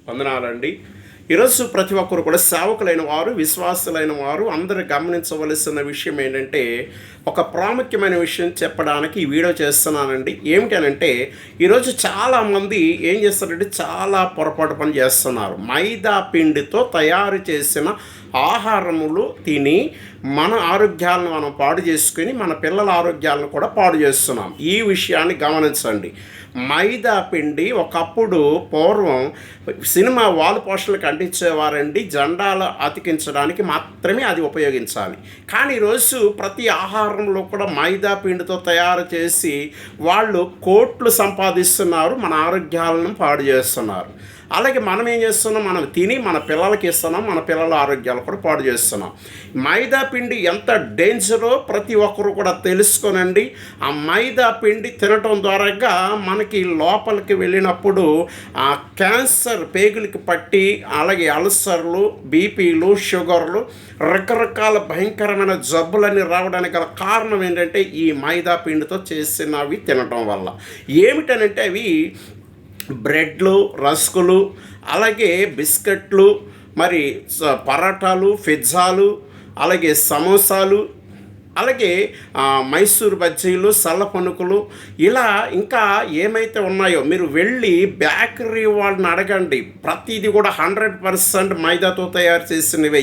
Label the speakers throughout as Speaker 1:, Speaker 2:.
Speaker 1: వందనాలండి. ఈరోజు ప్రతి ఒక్కరు కూడా సేవకులైన వారు, విశ్వాసులైన వారు అందరూ గమనించవలసిన విషయం ఏంటంటే, ఒక ప్రాముఖ్యమైన విషయం చెప్పడానికి ఈ వీడియో చేస్తున్నానండి. ఏమిటనంటే, ఈరోజు చాలామంది ఏం చేస్తారంటే చాలా పొరపాటు పని చేస్తున్నారు. మైదా పిండితో తయారు చేసిన ఆహారములు తిని మన ఆరోగ్యాలను మనం పాడు చేసుకుని మన పిల్లల ఆరోగ్యాలను కూడా పాడు చేస్తున్నాం. ఈ విషయాన్ని గమనించండి. మైదా పిండి ఒకప్పుడు పూర్వం సినిమా వాల్ పోస్టర్లకు అంటించేవారండి. జెండాలు అతికించడానికి మాత్రమే అది ఉపయోగించాలి. కానీ ఈరోజు ప్రతి ఆహారంలో కూడా మైదా పిండితో తయారు చేసి వాళ్ళు కోట్లు సంపాదిస్తున్నారు, మన ఆరోగ్యాలను పాడు చేస్తున్నారు. అలాగే మనం ఏం చేస్తున్నాం, మనం తిని మన పిల్లలకి ఇస్తున్నాం, మన పిల్లల ఆరోగ్యాలు కూడా పాడు చేస్తున్నాం. మైదా పిండి ఎంత డేంజరో ప్రతి ఒక్కరు కూడా తెలుసుకోనండి. ఆ మైదా పిండి తినటం ద్వారాగా మనకి లోపలికి వెళ్ళినప్పుడు ఆ క్యాన్సర్ పేగులకి పట్టి, అలాగే అల్సర్లు, బీపీలు, షుగర్లు, రకరకాల భయంకరమైన జబ్బులన్నీ రావడానికి గల కారణం ఏంటంటే ఈ మైదా పిండితో చేసినవి తినటం వల్ల. ఏమిటనంటే అవి బ్రెడ్లు, రస్కులు, అలాగే బిస్కెట్లు, మరి పరాటాలు, పిజ్జాలు, అలాగే సమోసాలు, అలాగే మైసూర్ బజ్జీలు, సల్ల పనుకులు, ఇలా ఇంకా ఏమైతే ఉన్నాయో మీరు వెళ్ళి బేకరీ వాళ్ళని అడగండి. ప్రతిదీ కూడా 100% మైదాతో తయారు చేసినవే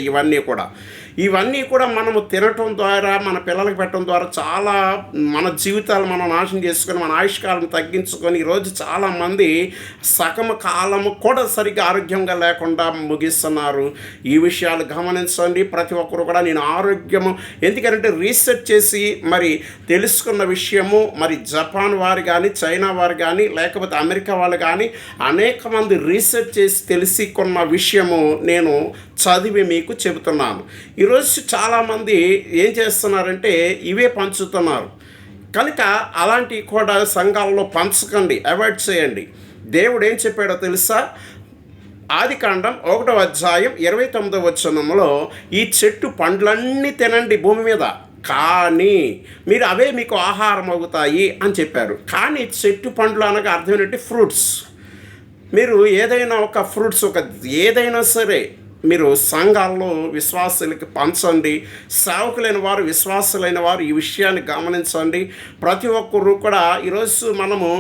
Speaker 1: ఇవన్నీ కూడా మనము తినటం ద్వారా, మన పిల్లలకు పెట్టడం ద్వారా చాలా మన జీవితాలు మనం నాశనం చేసుకొని మన ఆయుష్కాలం తగ్గించుకొని ఈరోజు చాలామంది సగం కాలము కూడా సరిగ్గా ఆరోగ్యంగా లేకుండా ముగిస్తున్నారు. ఈ విషయాలు గమనించండి ప్రతి ఒక్కరు కూడా. నేను ఆరోగ్యము ఎందుకంటే రీసెర్చ్ చేసి మరి తెలుసుకున్న విషయము, మరి జపాన్ వారు కానీ, చైనా వారు కానీ, లేకపోతే అమెరికా వాళ్ళు కానీ అనేక మంది రీసెర్చ్ చేసి తెలుసుకున్న విషయము నేను చదివి మీకు చెబుతున్నాను. ఈరోజు చాలామంది ఏం చేస్తున్నారంటే ఇవే పంచుతున్నారు. కనుక అలాంటివి కూడా సంఘాలలో పంచకండి, అవాయిడ్ చేయండి. దేవుడు ఏం చెప్పాడో తెలుసా? ఆదికాండం 1వ అధ్యాయం 29వ వచనంలో ఈ చెట్టు పండ్లన్నీ తినండి భూమి మీద, కానీ మీరు అవే మీకు ఆహారం అవుతాయి అని చెప్పారు. కానీ చెట్టు పండ్లు అనగా అర్థం ఏంటంటే ఫ్రూట్స్. మీరు ఏదైనా ఒక ఫ్రూట్స్ ఏదైనా సరే మీరు సంఘాల్లో విశ్వాసులకి పంచండి. సేవకులైన వారు, విశ్వాసులైన వారు ఈ విషయాన్ని గమనించండి. ప్రతి ఒక్కరు కూడా ఈరోజు మనము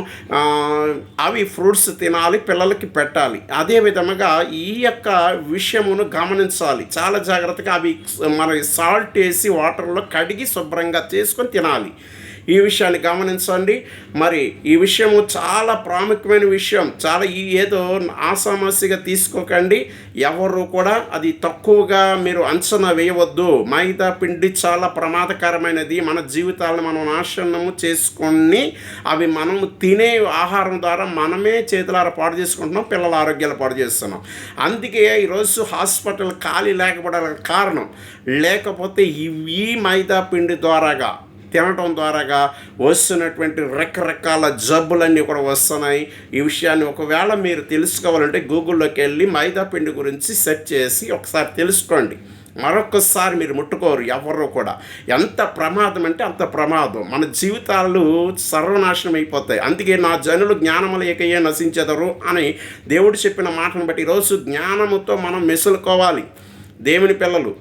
Speaker 1: అవి ఫ్రూట్స్ తినాలి, పిల్లలకి పెట్టాలి. అదే విధముగా ఈ యొక్క విషయమును గమనించాలి. చాలా జాగ్రత్తగా అవి మన సాల్ట్ వేసి వాటర్లో కడిగి శుభ్రంగా చేసుకొని తినాలి. ఈ విషయాన్ని గమనించండి. మరి ఈ విషయము చాలా ప్రాముఖ్యమైన విషయం. చాలా ఏదో ఆసామాసిగా తీసుకోకండి. ఎవరు కూడా అది తక్కువగా మీరు అంచనా వేయవద్దు. మైదా పిండి చాలా ప్రమాదకరమైనది. మన జీవితాలను మనం నాశనము చేసుకొని అవి మనము తినే ఆహారం ద్వారా మనమే చేతులారా పాడు చేసుకుంటున్నాం, పిల్లల ఆరోగ్యాలు పాడు చేస్తున్నాం. అందుకే ఈరోజు హాస్పిటల్ ఖాళీ లేకపోవడానికి కారణం, లేకపోతే ఈ మైదా పిండి ద్వారాగా తినటం ద్వారాగా వస్తున్నటువంటి రకరకాల జబ్బులన్నీ కూడా వస్తున్నాయి. ఈ విషయాన్ని ఒకవేళ మీరు తెలుసుకోవాలంటే గూగుల్లోకి వెళ్ళి మైదా పిండి గురించి సెర్చ్ చేసి ఒకసారి తెలుసుకోండి. మరొకసారి మీరు ముట్టుకోరు ఎవరు కూడా. ఎంత ప్రమాదం అంటే అంత ప్రమాదం. మన జీవితాలు సర్వనాశనం అయిపోతాయి. అందుకే నా జనులు జ్ఞానము లేకయే నశించెదరు అని దేవుడు చెప్పిన మాటను బట్టి ఈరోజు జ్ఞానముతో మనం మెసులుకోవాలి. దేవుని పిల్లలు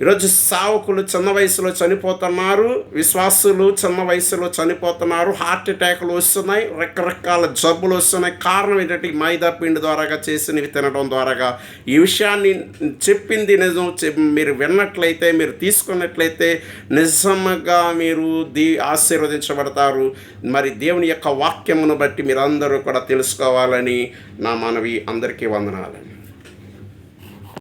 Speaker 1: ఈరోజు సేవకులు చిన్న వయసులో చనిపోతున్నారు, విశ్వాసులు చిన్న వయసులో చనిపోతున్నారు, హార్ట్ అటాక్లు వస్తున్నాయి, రకరకాల జబ్బులు వస్తున్నాయి. కారణం ఏంటంటే మైదా పిండి ద్వారాగా చేసినవి తినడం ద్వారాగా. ఈ విషయాన్ని చెప్పింది నిజం. మీరు విన్నట్లయితే, మీరు తీసుకున్నట్లయితే నిజంగా మీరు ఆశీర్వదించబడతారు. మరి దేవుని యొక్క వాక్యమును బట్టి మీరందరూ కూడా తెలుసుకోవాలని నా మనవి. అందరికీ వందనాలు.